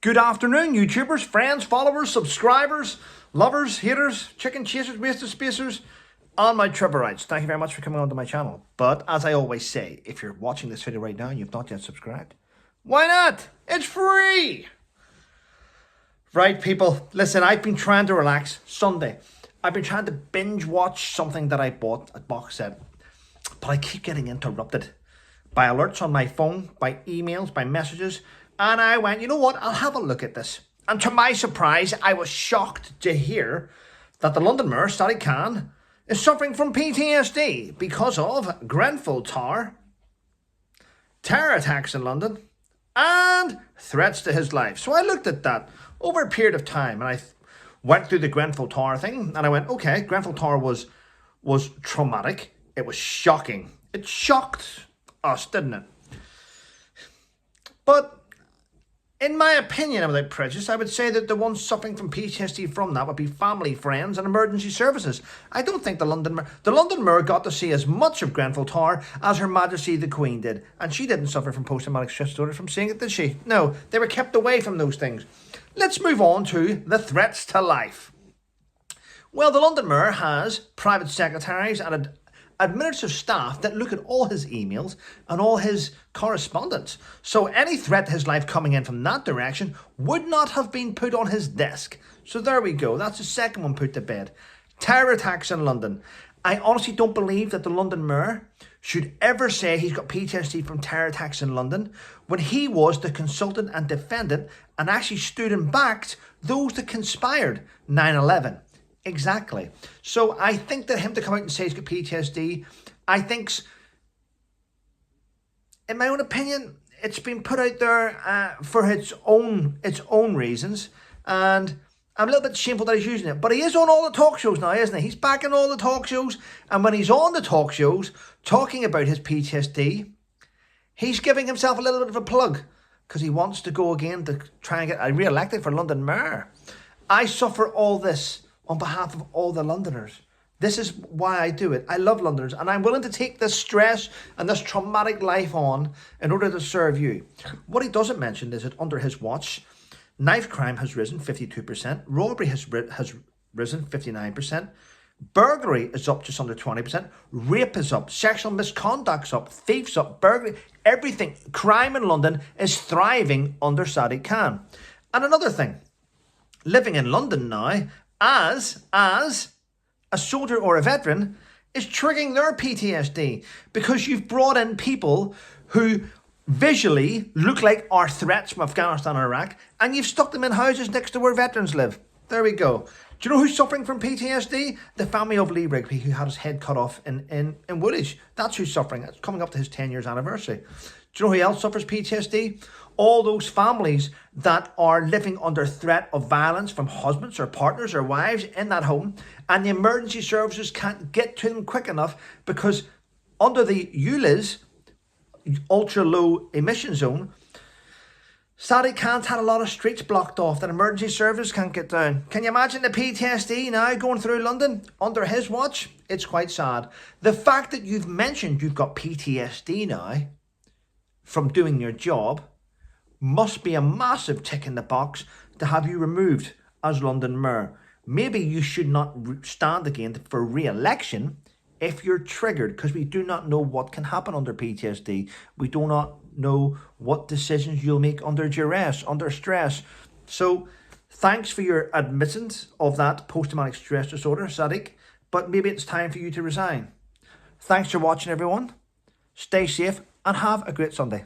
Good afternoon, YouTubers, friends, followers, subscribers, lovers, haters, chicken chasers, wasted spacers, on my tribarites. Thank you very much for coming onto my channel. But as I always say, if you're watching this video right now and you've not yet subscribed, why not? It's free! Right, people, listen, I've been trying to relax. Sunday, I've been trying to binge watch something that I bought, a box set, but I keep getting interrupted by alerts on my phone, by emails, by messages. And I went, you know what, I'll have a look at this. And to my surprise, I was shocked to hear that the London Mayor, 𝐏𝐓𝐒𝐃, is suffering from PTSD because of Grenfell Tower, terror attacks in London, and threats to his life. So I looked at that over a period of time, and I went through the Grenfell Tower thing, and I went, okay, Grenfell Tower was traumatic. It was shocking. It shocked us, didn't it? But in my opinion, and without prejudice, I would say that the ones suffering from PTSD from that would be family, friends, and emergency services. I don't think the London Mayor got to see as much of Grenfell Tower as Her Majesty the Queen did. And she didn't suffer from post-traumatic stress disorder from seeing it, did she? No, they were kept away from those things. Let's move on to the threats to life. Well, the London Mayor has private secretaries and administrative staff that look at all his emails and all his correspondence. So any threat to his life coming in from that direction would not have been put on his desk. So there we go. That's the second one put to bed. Terror attacks in London. I honestly don't believe that the London Mayor should ever say he's got PTSD from terror attacks in London when he was the consultant and defendant and actually stood and backed those that conspired 9/11. Exactly. So I think that him to come out and say he's got PTSD, I think, in my own opinion, it's been put out there for its own reasons, and I'm a little bit shameful that he's using it. But he is on all the talk shows now, isn't he? He's back in all the talk shows, and when he's on the talk shows talking about his PTSD, he's giving himself a little bit of a plug because he wants to go again to try and get re-elected for London Mayor. I suffer all this on behalf of all the Londoners. This is why I do it. I love Londoners, and I'm willing to take this stress and this traumatic life on in order to serve you. What he doesn't mention is that under his watch, knife crime has risen 52%, robbery has risen 59%, burglary is up just under 20%, rape is up, sexual misconduct's up, thieves up, burglary, everything. Crime in London is thriving under 𝐏𝐓𝐃. And another thing, living in London now, as a soldier or a veteran, is triggering their PTSD because you've brought in people who visually look like our threats from Afghanistan and Iraq, and you've stuck them in houses next to where veterans live. There we go. Do you know who's suffering from PTSD? The family of Lee Rigby, who had his head cut off in Woolwich. That's who's suffering. It's coming up to his 10 years anniversary. Do you know who else suffers PTSD? All those families that are living under threat of violence from husbands or partners or wives in that home, and the emergency services can't get to them quick enough because under the ULEZ, ultra low emission zone, 𝐏𝐓𝐃 had a lot of streets blocked off that emergency services can't get down. Can you imagine the PTSD now going through London under his watch? It's quite sad. The fact that you've mentioned you've got PTSD now from doing your job must be a massive tick in the box to have you removed as London Mayor. Maybe you should not stand again for re-election if you're triggered, because we do not know what can happen under PTSD. We do not know what decisions you'll make under duress, under stress. So thanks for your admittance of that post-traumatic stress disorder, 𝐏𝐓𝐃, but maybe it's time for you to resign. Thanks for watching, everyone. Stay safe and have a great Sunday.